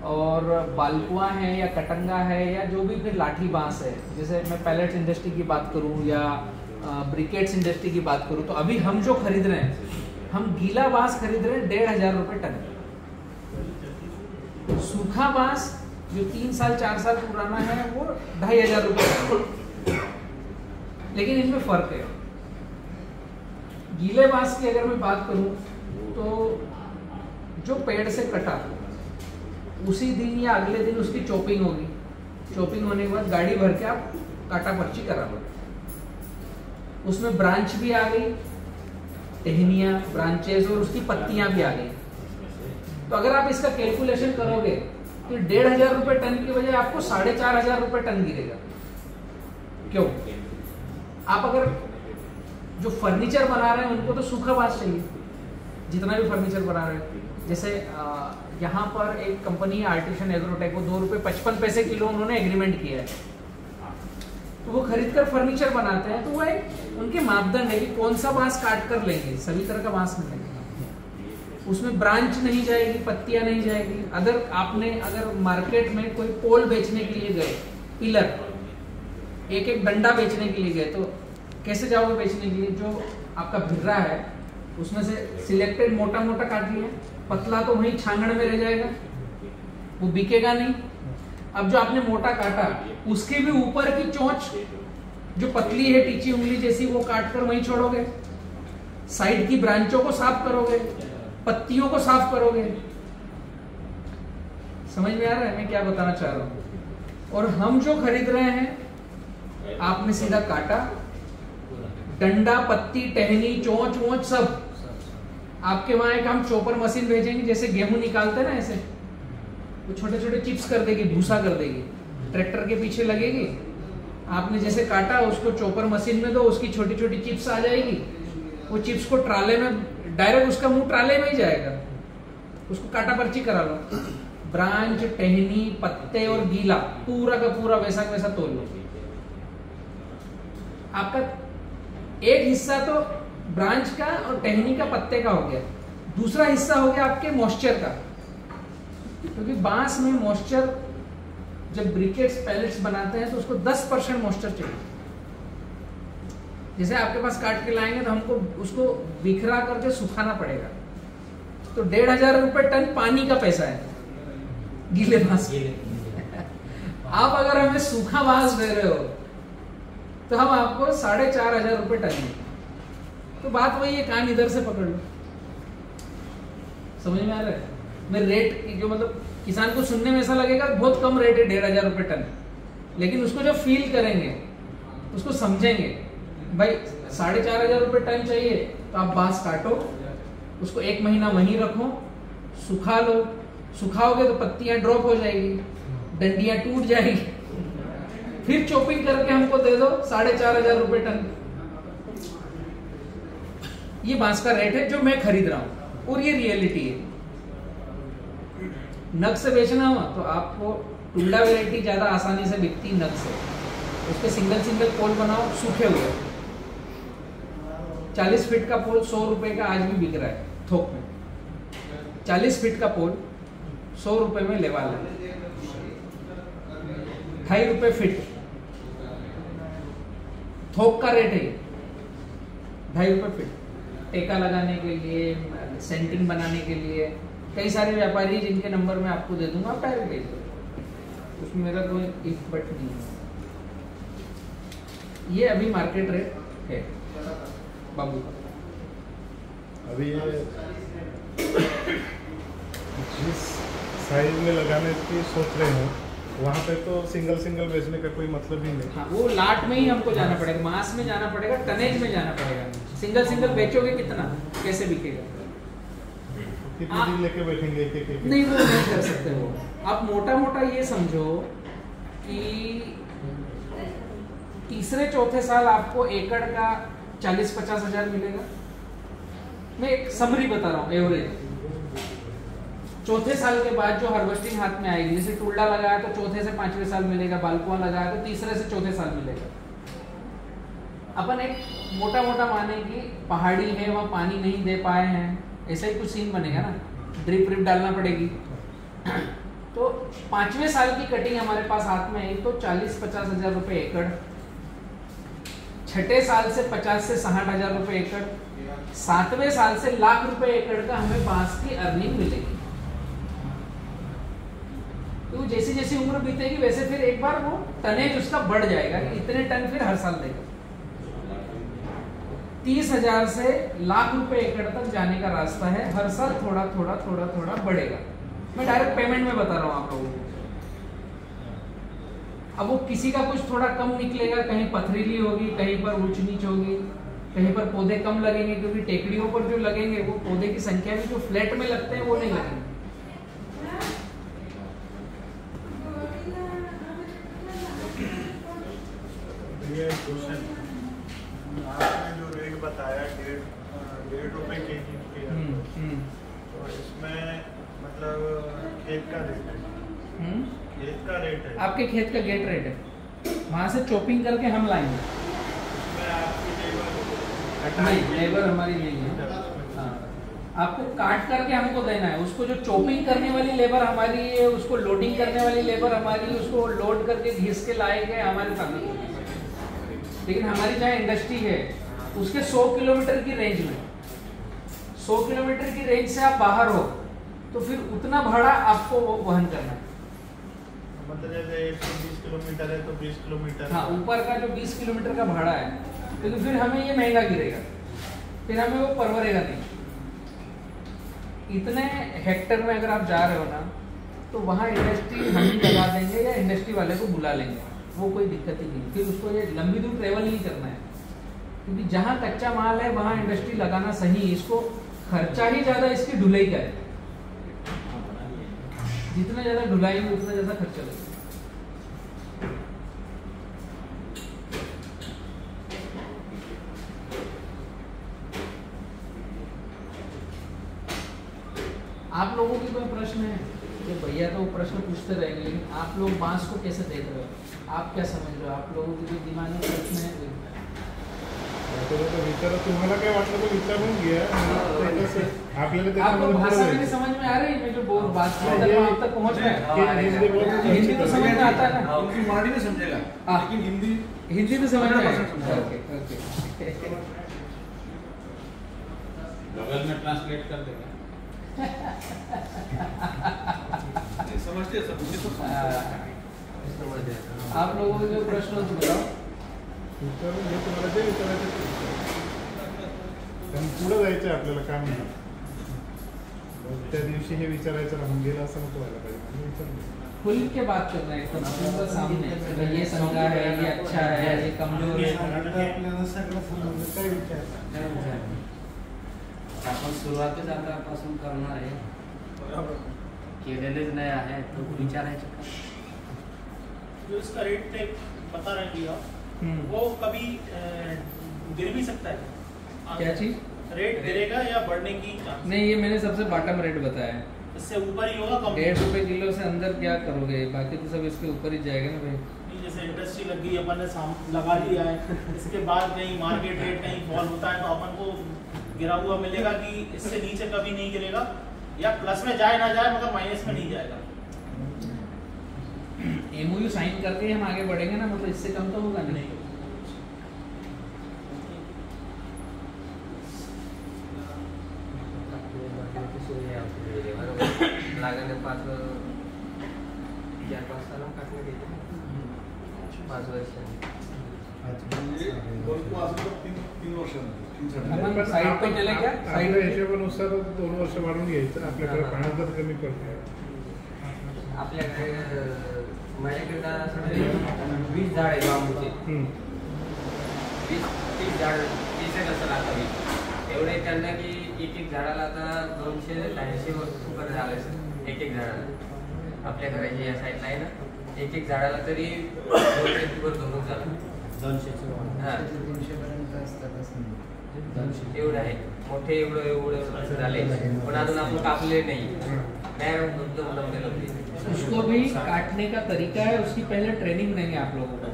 और बालकुआ है या कटंगा है या जो भी फिर लाठी बांस है, जैसे मैं पैलेट्स इंडस्ट्री की बात करूं या ब्रिकेट्स इंडस्ट्री की बात करूं, तो अभी हम जो खरीद रहे हैं, हम गीला बांस खरीद रहे हैं 1,500 रुपये टन। सूखा बांस जो 3 साल 4 साल पुराना है वो 2,500 रुपये। लेकिन इसमें फर्क है। गीले बांस की अगर मैं बात करूं तो जो पेड़ से कटा उसी दिन या अगले दिन उसकी चॉपिंग होगी, चॉपिंग होने के बाद गाड़ी भर के आप काटा पर्ची करा लो। उसमें ब्रांच भी आ गई, टहनियां, ब्रांचेस और उसकी पत्तियां भी आ गई। तो अगर आप इसका कैलकुलेशन करोगे तो 1,500 रुपये टन की बजाय आपको 4,500 रुपये टन गिरेगा। क्यों? आप अगर जो फर्नीचर बना रहे हैं उनको तो सूखा बांस चाहिए, जितना भी फर्नीचर बना रहे हैं। जैसे यहाँ पर एक कंपनी आर्टिशन एग्रोटेक, वो 2 रुपये 55 पैसे किलो उन्होंने एग्रीमेंट किया है, तो वो खरीद कर फर्नीचर बनाते हैं। तो वो एक उनके मापदंड है कि कौन सा बांस काट कर लेंगे, सभी तरह का बांस मिलेगा, उसमें ब्रांच नहीं जाएगी, पत्तियां नहीं जाएगी। अगर मार्केट में कोई पोल बेचने के लिए गए, पिलर, एक एक डंडा बेचने के लिए गए, तो कैसे जाओगे बेचने के लिए? जो आपका भिर्रा है उसमें से सिलेक्टेड मोटा मोटा काट लिया, पतला तो वहीं छांगड़ में रह जाएगा, वो बिकेगा नहीं। अब जो आपने मोटा काटा उसके भी ऊपर की चोंच जो पतली है, टीची उंगली जैसी, वो काट कर वहीं छोड़ोगे। साइड की ब्रांचों को साफ करोगे, पत्तियों को साफ करोगे। समझ में आ रहा है मैं क्या बताना चाह रहा हूं? और हम जो खरीद रहे हैं, आपने सीधा काटा, डंडा, पत्ती, टहनी, चोंच वोंच सब आपके वहां एक हम चॉपर मशीन भेजेंगे, जैसे गेहूं निकालते ना, ऐसे वो छोटे छोटे चिप्स कर देगी, भूसा कर देगी, ट्रैक्टर के पीछे लगेगी। आपने जैसे काटा उसको चॉपर मशीन में दो, उसकी छोटी छोटी चिप्स आ जाएगी। वो चिप्स को ट्राले में डायरेक्ट, उसका मुंह ट्राले में ही जाएगा, उसको काटा पर्ची करा लो। ब्रांच, टहनी, पत्ते और गीला पूरा का पूरा वैसा का वैसा तोल लो। आपका एक हिस्सा तो ब्रांच का और टहनी का, पत्ते का हो गया, दूसरा हिस्सा हो गया आपके मॉइस्चर का। क्योंकि बांस में मॉइस्चर, जब ब्रिकेट्स पैलेट्स बनाते हैं तो उसको 10% मॉइस्चर चाहिए। जैसे आपके पास काट के लाएंगे तो हमको उसको बिखरा करके सुखाना पड़ेगा, तो 1,500 रुपये टन पानी का पैसा है गीले बांस के। आप अगर हमें सूखा बांस दे रहे हो तो हम आपको 4,500 रुपये टन देंगे। तो बात वही है, कान इधर से पकड़ लो। समझ में आ रहा है? मैं रेट जो, मतलब किसान को सुनने में ऐसा लगेगा बहुत कम रेट है 1,500 रुपये टन, लेकिन उसको जब फील करेंगे, उसको समझेंगे, भाई 4,500 रुपये टन चाहिए तो आप बांस काटो, उसको 1 महीना वहीं रखो, सुखा लो। सुखाओगे तो पत्तियां ड्रॉप हो जाएगी, डंडियां टूट जाएगी, फिर चॉपिंग करके हमको दे दो 4,500 रुपये टन। ये बांस का रेट है जो मैं खरीद रहा हूं, और ये रियलिटी है। नग से बेचना हुआ तो आपको टुल्डा वैरायटी ज्यादा आसानी से बिकती नग से। उसके सिंगल सिंगल पोल बनाओ सूखे हुए, 40 फीट का पोल 100 रुपए का आज भी बिक रहा है थोक में। 40 फीट का पोल 100 रुपए में लेवा है, 2.5 रुपए फीट थोक का रेट है, 2.5 रुपए फीट। टेका लगाने के लिए, सेंटिंग बनाने के लिए कई सारे व्यापारी जिनके नंबर मैं आपको दे दूंगा, आप डायरेक्ट भेज दो, उसमें मेरा कोई इफ बट नहीं है। ये अभी मार्केट रेट है बाबू का। अभी ये जिस साइज में लगाने की सोच रहे हैं वहाँ पे तो सिंगल बेचने का कोई मतलब ही नहीं। हाँ, वो लाट में ही हमको जाना पड़ेगा, मास में जाना पड़ेगा, टनेज में जाना पड़ेगा। सिंगल बेचोगे कितना, कैसे बिकेगा? कितने दिन लेके बैठेंगे एक नहीं, वो नहीं कर सकते हो। आप मोटा ये समझो कि तीसरे चौथे साल आपको एकड़ का 40-50 हजार मिलेगा। मैं एक समरी बता रहा हूँ, एवरेज। चौथे साल के बाद जो हार्वेस्टिंग हाथ में आएगी, जैसे टुल्डा लगाया तो चौथे से 5वें साल मिलेगा, बालकुआ लगाया तो तीसरे से चौथे साल मिलेगा। अपन एक मोटा माने कि पहाड़ी है, वहाँ पानी नहीं दे पाए हैं, ऐसा ही कुछ सीन बनेगा ना, ड्रिप डालना पड़ेगी। तो 5वें साल की कटिंग हमारे पास हाथ में आई तो 40-50 हजार रुपये एकड़, छठे साल से 50 से 60 हजार रुपये एकड़, 7वें साल से लाख रुपए एकड़ का हमें बांस की अर्निंग मिलेगी। तो जैसी जैसी उम्र बीतेगी वैसे फिर एक बार वो टनेज उसका बढ़ जाएगा कि इतने टन फिर हर साल देगा। 30,000 से लाख रुपए एकड़ तक जाने का रास्ता है, हर साल थोड़ा बढ़ेगा। मैं डायरेक्ट पेमेंट में बता रहा हूँ आप लोगों को। अब वो किसी का कुछ थोड़ा कम निकलेगा, कहीं पथरीली होगी, कहीं पर ऊंच नीच होगी, कहीं पर पौधे कम लगेंगे, क्योंकि टेकड़ियों पर जो लगेंगे वो पौधे की संख्या भी जो फ्लैट में लगते हैं वो नहीं लगेंगे। ये क्वेश्चन आपने जो रेट बताया 1.5 रुपए केजी के, तो इसमें मतलब खेत का रेट है, खेत का रेट है, आपके खेत का गेट रेट है, वहां से चॉपिंग करके हम लाएंगे। उसमें आपकी नहीं, लेबर हमारी नहीं है। हाँ, आपको काट करके हमको देना है। उसको जो चॉपिंग करने वाली लेबर हमारी है, उसको लोडिंग करने वाली लेबर हमारी, उसको लोड करके घिस के लाएंगे हमारे सामने। लेकिन हमारी जहाँ इंडस्ट्री है उसके 100 किलोमीटर की रेंज में, 100 किलोमीटर की रेंज से आप बाहर हो तो फिर उतना भाड़ा आपको वहन करना है। मतलब जैसे 120 किलोमीटर है तो 20 किलोमीटर, हाँ, ऊपर का जो 20 किलोमीटर का भाड़ा है, लेकिन फिर हमें ये महंगा गिरेगा, फिर हमें वो परवरेगा नहीं। इतने हेक्टर में अगर आप जा रहे हो ना, तो वहाँ इंडस्ट्री हम ही लगा देंगे या इंडस्ट्री वाले को बुला लेंगे, वो कोई दिक्कत ही नहीं। फिर उसको ये लंबी दूर ट्रेवल नहीं करना है, क्योंकि जहाँ कच्चा माल है वहाँ इंडस्ट्री लगाना सही। इसको खर्चा ही ज़्यादा इसकी ढुलाई का है, जितना ज़्यादा ढुलाई में उतना ज़्यादा खर्चा लगेगा। आप लोगों की कोई प्रश्न है? तो भैया तो प्रश्न पूछते रहेंगे, लेकिन आप लोग बांस को कैसे देख रहे हो, आप क्या समझ रहे हो? आप लोगों की जो दिमाग में प्रश्न है तुम्हाला काय वाटलं तर विचारून घ्या। आपको भाषा मेरी समझ में आ रही है? मैं जो बात कर रहा हूँ आप तक पहुँच रहा है? हिंदी तो समझ में आता है ना? मराठी में समझेगा, लेकिन हिंदी तो समझ में आएगा। बगल में ट्रांसलेट कर देगा। समझते सब आप लोगों के जो प्रश्न हो तो बताओ। तुम्हाला जे विचारायचं पुढे जायचं आपल्याला काम नाही, त्या दिवशी हे विचारायचं राहून गेलं असं नको व्हायला पाहिजे। खुल के बात करना है एकदम आपके सामने, ये समझा है, ये अच्छा है, ये कमजोर है। आपण सुरुवातच आतापासून करणार आहे, केलेलेच नाही आहे तो विचारायचं का? जो इसका रेट टेक बता रहे हैं आप, वो कभी गिर भी सकता है। क्या चीज? रेट गिरेगा या बढ़ने की चांस? नहीं, ये मैंने सबसे बॉटम रेट बताया है। इससे ऊपर ही होगा, कम? 1.5 रुपए किलो से अंदर क्या करोगे, बाकी तो सब इसके ऊपर ही जाएगा ना भाई। नहीं, जैसे इंडस्ट्री लग गई, अपन ने लगा लिया है, इसके बाद कहीं मार्केट रेट कहीं फॉल होता है तो अपन को गिरा हुआ मिलेगा कि इससे नीचे कभी नहीं गिरेगा, या प्लस में जाए ना जाए मगर माइनस में नहीं जाएगा। एमओयू साइन करके हम आगे बढ़ेंगे ना, मतलब इससे कम तो होगा नहीं। लागण 4-5 साल काटने के 5 वर्ष आपण साईड पे केलं का? साईड हिशोबानुसार 2 वर्ष वाढून घ्यायचं. आपल्याकडे पाण्यात जर कमी पडते आपल्याकडे माझ्याकडे 20 झाड आहे बांबूचे. 20-30 झाड 30 असं आता 20 एवढे त्यांना की एक झाडाला आता 200-250 रुपये झाले सर. एक झाडाला आपल्या घराची या साईडला आहे ना, एक झाडाला तरी 200 धरून झाला. 200 एवढं आहे मोठे एवढं झाले पण अजून आपण कापले नाही. उसको भी काटने का तरीका है, उसकी पहले ट्रेनिंग देंगे आप लोगों को.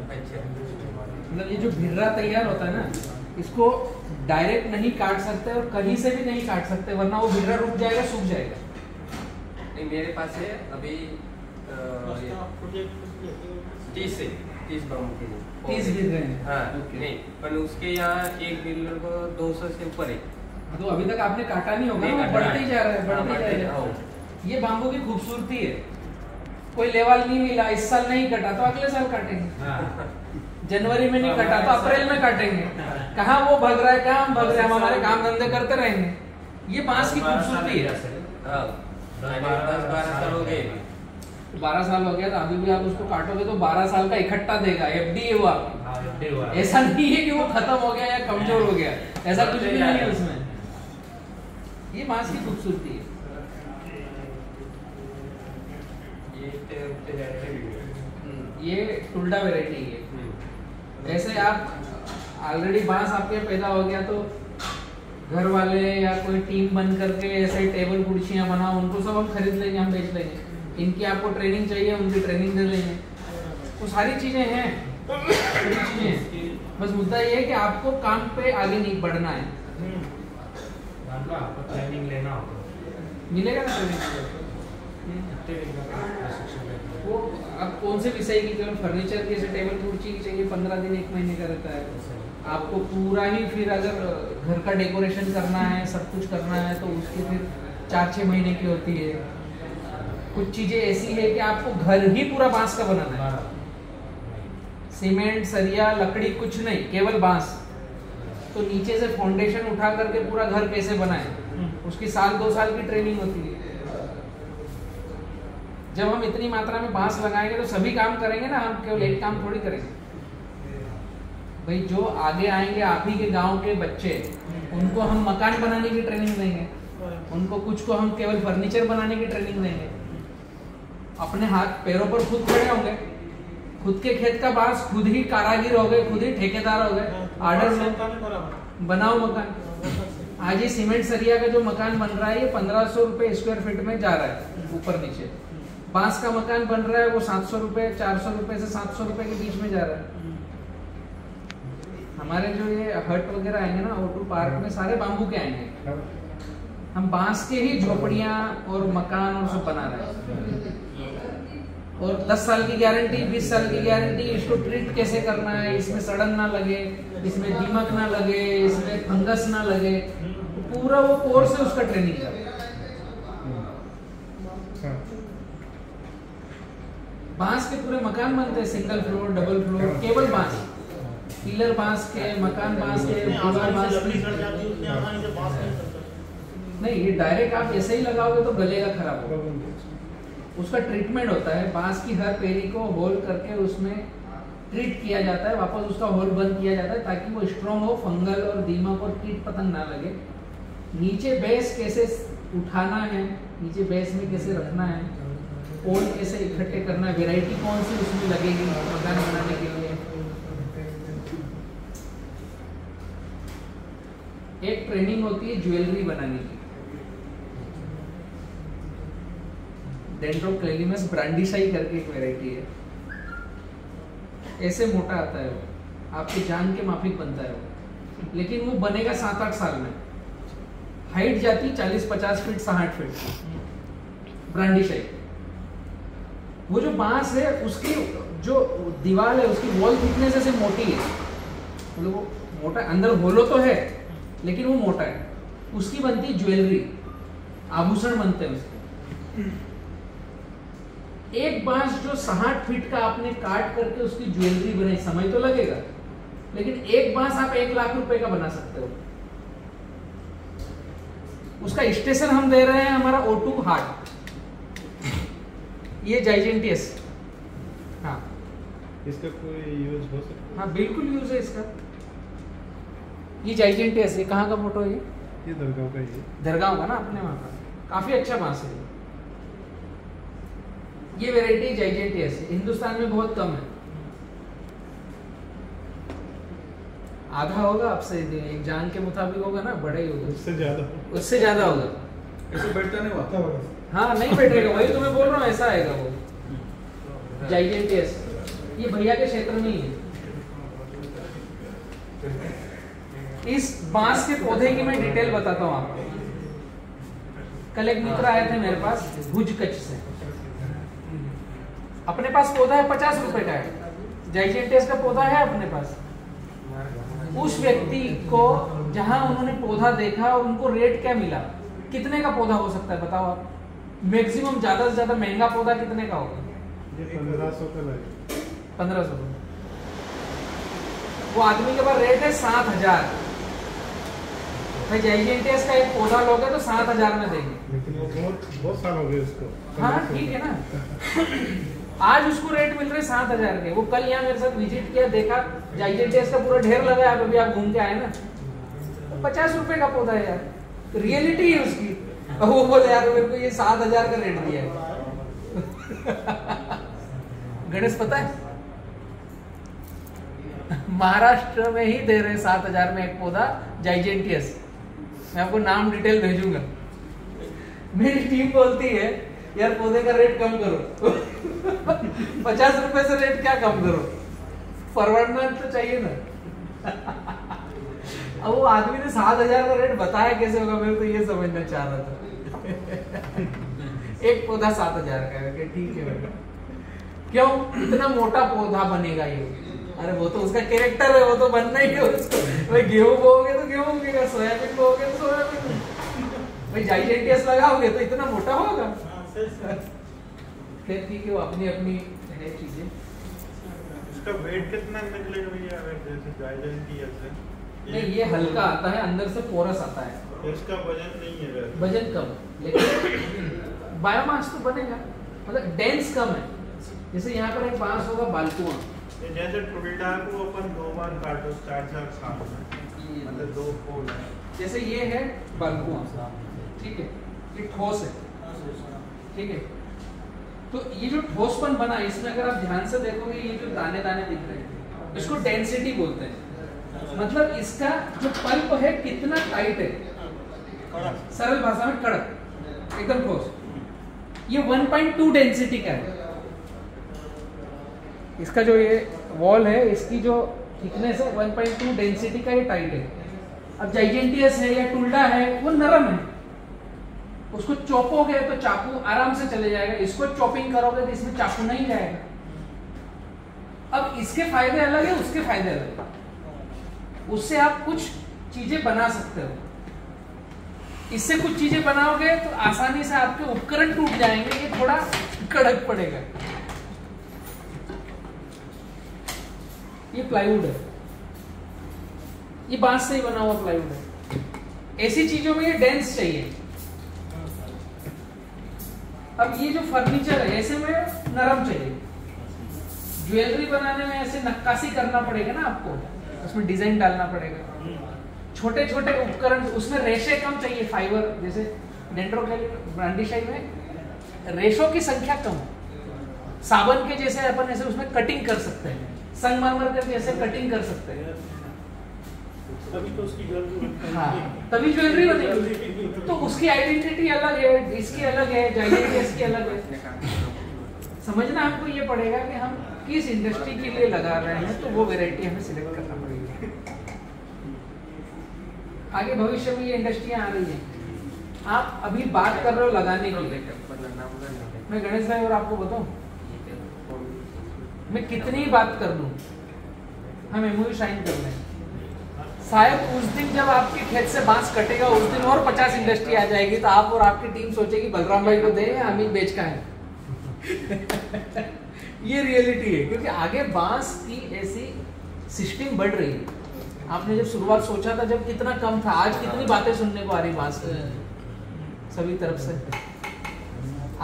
मतलब ये जो भिर्रा तैयार होता है ना, इसको डायरेक्ट नहीं काट सकते और कहीं से भी नहीं काट सकते, वरना वो भिर्रा रुक जाएगा, सूख जाएगा. नहीं मेरे पास है अभी 30 बांबू के 30 भिर्रे हैं. हाँ नहीं पर उसके यहाँ एक बिल्डर को 200 से ऊपर है. तो अभी तक आपने काटा नहीं होगा, वो बढ़ते ही जा रहा है, बढ़ते ही जा रहा है. ये बाम्बू की खूबसूरती है. कोई लेवल नहीं मिला, इस साल नहीं कटा तो अगले साल काटेंगे. जनवरी में नहीं कटा तो अप्रैल में काटेंगे. कहाँ वो भग रहा है, कहाँ हम भग रहे हैं, हम हमारे काम धंधे करते रहेंगे. ये बांस की खूबसूरती है. 10-12 साल हो गए. 12 साल हो गया तो अभी भी आप उसको काटोगे तो 12 साल का इकट्ठा देगा. एफडी है वो आपकी. ऐसा नहीं है कि वो खत्म हो गया या कमजोर हो गया, ऐसा कुछ भी नहीं है उसमें. ये बांस की खूबसूरती है. ये टुल्डा वैरायटी है. जैसे आप ऑलरेडी बांस आपके पैदा हो गया तो घर वाले या कोई टीम बन करके ऐसे टेबल कुर्सियां बनाओ, उनको सब हम खरीद लेंगे, हम बेच लेंगे. इनकी आपको ट्रेनिंग चाहिए, उनकी ट्रेनिंग दे देंगे. वो सारी चीजें हैं, सारी चीजें. बस मुद्दा ये है कि आपको काम पे आगे नहीं बढ़ना है. ट्रेनिंग लेना होगा, मिलेगा ना ट्रेनिंग. वो अब कौन से विषय की, केवल फर्नीचर की, जैसे टेबल कुर्सी की चाहिए 15 दिन 1 महीने का रहता है. आपको पूरा ही फिर अगर घर का डेकोरेशन करना है, सब कुछ करना है तो उसकी फिर 4-6 महीने की होती है. कुछ चीजें ऐसी है कि आपको घर ही पूरा बांस का बनाना है. सीमेंट, सरिया, लकड़ी कुछ नहीं, केवल बांस. तो नीचे से फाउंडेशन उठा करके पूरा घर कैसे बनाए, उसकी 1-2 साल की ट्रेनिंग होती है. जब हम इतनी मात्रा में बांस लगाएंगे तो सभी काम करेंगे ना, हम केवल एक काम थोड़ी करेंगे. भाई जो आगे आएंगे आप ही के गांव के बच्चे, उनको हम मकान बनाने की ट्रेनिंग देंगे, उनको कुछ को हम केवल फर्नीचर बनाने की ट्रेनिंग देंगे. अपने हाथ पैरों पर खुद खड़े होंगे, खुद के खेत का बांस खुद ही कारागिर हो गए, खुद ही ठेकेदार हो गए. ऑर्डर में बनाओ मकान. आज ये सीमेंट सरिया का जो मकान बन रहा है ये 1500 रुपए स्क्वायर फीट में जा रहा है ऊपर नीचे. बांस का मकान बन रहा है वो 700 रुपए, 400 रुपए से 700 रुपए के बीच में जा रहा है. हमारे जो ये हट वगैरह आएंगे ना O2 पार्क में, सारे बांबू के आएंगे. हम बांस के ही झोपड़ियां और मकान और सब बना रहे हैं. और 10 साल की गारंटी, 20 साल की गारंटी. इसको ट्रीट कैसे करना है, इसमें सड़न ना लगे, इसमें दीमक ना लगे, इसमें फंगस ना लगे, पूरा वो कोर्स है उसका ट्रेनिंग का. बांस के पूरे मकान बनते हैं, सिंगल फ्लोर, डबल फ्लोर, केवल बांस. पिलर बांस के, मकान बांस के, दीवार बांस की. नहीं, ये डायरेक्ट आप ऐसे ही लगाओगे तो गलेगा, खराब होगा. उसका ट्रीटमेंट होता है. बांस की हर पेड़ी को होल करके उसमें ट्रीट किया जाता है, वापस उसका होल बंद किया जाता है ताकि वो स्ट्रॉन्ग हो, फंगल और दीमक और कीट पतंग ना लगे. नीचे बेस कैसे उठाना है, नीचे बेस में कैसे रखना है, पोल कैसे इकट्ठे करना है, वैरायटी कौन सी उसमें लगेगी मकान बनाने के लिए. एक ट्रेनिंग होती है ज्वेलरी बनाने की. डेंड्रोक्लेलिमस ब्रांडिशाई करके एक वैरायटी है. ऐसे मोटा आता है वो, आपकी जान के माफिक बनता है वो. लेकिन वो बनेगा 7-8 साल में. हाइट जाती 40-50 फीट, 60 फीट. ब्रांडिशाई. वो जो बांस है उसकी जो दीवार है उसकी वॉल थिकनेस ऐसे मोटी है, मतलब वो मोटा, अंदर होलो तो है लेकिन वो मोटा है. उसकी बनती ज्वेलरी. आभूषण बनते हैं उसके। एक बांस जो 60 फीट का आपने काट करके उसकी ज्वेलरी बनाई, समय तो लगेगा, लेकिन एक बांस आप 1 लाख रुपए का बना सकते हो। उसका स्टेशन हम दे रहे हैं हमारा O2 हार्ट, ये जाइजेंटियस। हाँ, इसका कोई यूज हो सकता है? हाँ बिल्कुल यूज है इसका। ये जाइजेंटियस, ये कहाँ का फोटो है? ये दरगाह का ही है। दरगाह का ना अपने वहां का, काफी अच्छा बांस है ये वैरायटी जाइजेंटियस है, हिंदुस्तान में बहुत कम है। आधा होगा आपसे, एक जान के मुताबिक होगा ना, बड़ा ही होगा, उससे ज्यादा होगा। ऐसे बैठता नहीं हुआ। हाँ नहीं बैठेगा, वही तो मैं बोल रहा हूँ, ऐसा आएगा वो जाइजेंटियस। ये भैया के क्षेत्र में ही है। इस बांस के पौधे की मैं डिटेल बताता हूँ आपको। कल एक मित्र आए थे मेरे पास भुज कच्छ से, अपने पास पौधा है 50 रुपए का है, जाइजेंटियस का पौधा है अपने पास। उस व्यक्ति को जहां उन्होंने पौधा देखा, उनको रेट क्या मिला, कितने का पौधा हो सकता है बताओ आप? मैक्सिमम ज्यादा से ज्यादा महंगा पौधा कितने का होगा? 1500 का लगेगा। 1500। वो आदमी के पास रेट है 7000। भाई जाइजेंटियस का एक पौधा लोगे तो 7000 में देंगे। लेकिन वो बहुत साल हो गए उसको। हाँ ठीक है ना। आज उसको रेट मिल रहे 7000 के। वो कल यहाँ मेरे साथ विजिट किया, देखा जाइजेंटियस का पूरा ढेर लगा है, अभी आप घूम के आए ना, तो 50 रुपए का पौधा है यार, रियलिटी है उसकी। अब वो बोले यार मेरे को ये 7000 का रेट दिया है। गणेश पता है महाराष्ट्र में ही दे रहे 7000 में एक पौधा जाइजेंटियस। मैं आपको नाम डिटेल भेजूंगा। मेरी टीम बोलती है यार पौधे का रेट कम करो। 50 रुपए से रेट क्या कम करो, फॉरवर्ड तो चाहिए ना। अब वो आदमी ने 7000 का रेट बताया कैसे होगा, मैं तो ये समझना चाह रहा था। एक पौधा 7000 का है, ठीक है बेटा। क्यों इतना मोटा पौधा बनेगा ये? अरे वो तो उसका कैरेक्टर है, वो तो बनना ही है उसको। भाई गेहूं बोओगे तो गेहूं उगेगा, सोयाबीन बोओगे तो सोयाबीन। भाई जाइजेंटियस लगाओगे तो इतना मोटा होगा। फिर ठीक है, वो अपनी अपनी है चीजें। इसका वेट कितना निकलेगा भैया अगर जैसे जाइजेंटियस है? नहीं ये हल्का आता है, अंदर से पोरस आता है। तो इसका वजन नहीं है वैसे? वजन कम, लेकिन बायोमास तो बनेगा, मतलब डेंस कम है। जैसे यहाँ पर एक बांस होगा बालकुआ, जैसे टुलडा को अपन 2 बार काटो, 4 साल में, मतलब 2 फूल है। जैसे ये है बालकुआ, ठीक है, ये ठोस है, ठीक है। तो ये जो ठोसपन बना, इसमें अगर आप ध्यान से देखोगे ये जो दाने दाने दिख रहे हैं, इसको डेंसिटी बोलते हैं। मतलब इसका जो पल्प है कितना टाइट है, सरल भाषा में कड़क, एकदम ठोस। ये 1.2 डेंसिटी का है। इसका जो ये वॉल है, इसकी जो थिकनेस है 1.2 डेंसिटी का, ये टाइट है। अब जाइजेंटियस है या टुल्डा है, वो नरम है, उसको चॉपोगे तो चाकू आराम से चले जाएगा। इसको चॉपिंग करोगे तो इसमें चाकू नहीं जाएगा। अब इसके फायदे अलग है, उसके फायदे अलग है। उससे आप कुछ चीजें बना सकते हो, इससे कुछ चीजें बनाओगे तो आसानी से आपके उपकरण टूट जाएंगे, ये थोड़ा कड़क पड़ेगा। ये प्लाईवुड है, ये बांस से ही बना हुआ प्लाईवुड है। ऐसी चीजों में ये डेंस चाहिए। अब ये जो फर्नीचर है ऐसे में नरम चाहिए। ज्वेलरी बनाने में ऐसे नक्काशी करना पड़ेगा ना आपको, उसमें डिजाइन डालना पड़ेगा। छोटे छोटे उपकरण, उसमें रेशे कम चाहिए, फाइबर। जैसे डेंड्रोकैलिक ब्रांडिशाई में रेशों की संख्या कम है। साबन के जैसे अपन ऐसे उसमें कटिंग कर सकते हैं, संगमरमर के जैसे कटिंग कर सकते हैं, तभी तो उसकी ज्वेलरी। हाँ तभी ज्वेलरी बनेगी। तो उसकी आइडेंटिटी अलग है, इसकी अलग है, जाइजेंटियस की अलग है। समझना हमको ये पड़ेगा कि हम किस इंडस्ट्री के लिए लगा रहे हैं, तो वो वैरायटी हमें सिलेक्ट करना पड़ेगी। आगे भविष्य में ये इंडस्ट्रियां आ रही हैं। आप अभी बात कर रहे हो लगाने की, मैं गणेश भाई और आपको बताऊं, मैं कितनी बात कर लूं, हम एमओयू साइन कर लें, शायद उस दिन जब आपके खेत से बांस कटेगा उस दिन और 50 इंडस्ट्री आ जाएगी तो आप और आपकी टीम सोचेगी बलराम भाई को दें हम ही बेच का है। ये रियलिटी है, क्योंकि आगे बांस की ऐसी सिस्टम बढ़ रही है। आपने जब शुरुआत सोचा था जब कितना कम था, आज कितनी बातें सुनने को आ रही बांस सभी तरफ से।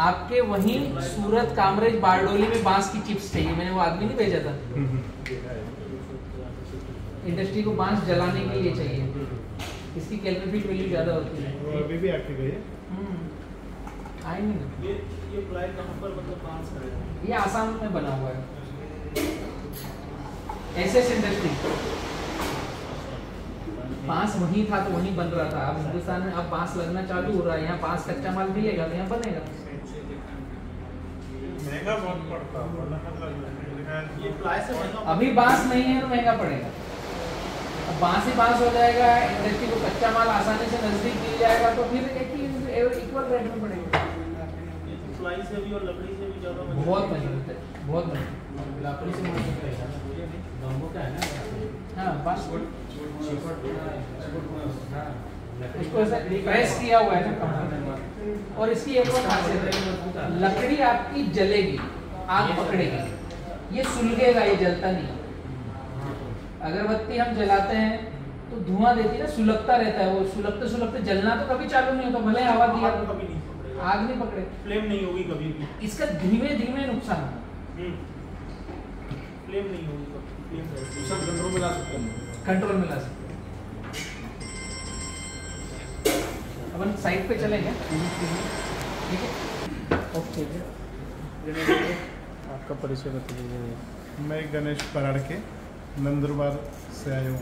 आपके वहीं सूरत, कामरेज, बारडोली में बांस की चिप्स चाहिए, मैंने वो आदमी नहीं भेजा था। इंडस्ट्री को बांस जलाने के लिए चाहिए, इसकी कैलोरीफिक वैल्यू ज्यादा होती है। वो अभी भी आके गई है। आई नहीं, ये प्लाई कहाँ पर मतलब बांस का है? ये आसाम में बना हुआ है, एसएस इंडस्ट्री। बांस वहीं था तो वहीं बन रहा था। अब हिंदुस्तान में अब बांस लगना चालू हो रहा है, यहाँ बांस कच्चा माल मिलेगा तो यहाँ बनेगा। महंगा बहुत पड़ता है। ये प्लाई से महंगा अभी बांस नहीं है तो महंगा पड़ेगा। अब बांस ही बांस हो जाएगा, इंडस्ट्री को कच्चा माल आसानी से नजदीक मिल जाएगा तो फिर एक ही इक्वल रेट में पड़ेगा। प्लाई से भी और लकड़ी से भी ज्यादा बहुत मजबूत है, बहुत मजबूत। लकड़ी से मजबूत रहेगा। बम्बू का है ना? हाँ, बांस इसको ऐसा प्रेस किया हुआ है ना कंपनी में। और इसकी एक और खासियत है, लकड़ी आपकी जलेगी, आग पकड़ेगी, ये सुलगेगा, ये जलता नहीं। अगरबत्ती हम जलाते हैं तो धुआं देती है ना, सुलगता रहता है, वो सुलगते सुलगते जलना तो कभी चालू नहीं होता, भले हवा दिया तो कभी नहीं पकड़ेगा, आग नहीं पकड़े, फ्लेम नहीं होगी कभी भी। इसका धीमे धीमे नुकसान होगा, फ्लेम नहीं होगी, फ्लेम रहेगी। सब कंट्रोल में ला सकते हैं। कंट्रोल में ला सकते हैं। अपन साइड पे चलेंगे, ठीक है? ओके, आपका परिचय बताइए। मैं गणेश पराड़ के नंदुरबार से आया हूँ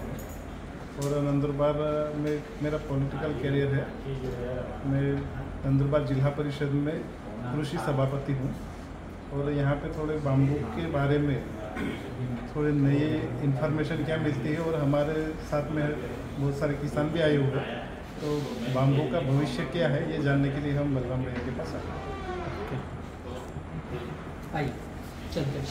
और नंदुरबार में मेरा पॉलिटिकल करियर है। मैं नंदुरबार जिला परिषद में कृषि सभापति हूँ और यहाँ पे थोड़े बाम्बू के बारे में थोड़े नए इन्फॉर्मेशन क्या मिलती है और हमारे साथ में बहुत सारे किसान भी आए हुए हैं, तो बाम्बू का भविष्य क्या है ये जानने के लिए हम बलराम भैया के पास आए। आइए चलते हैं।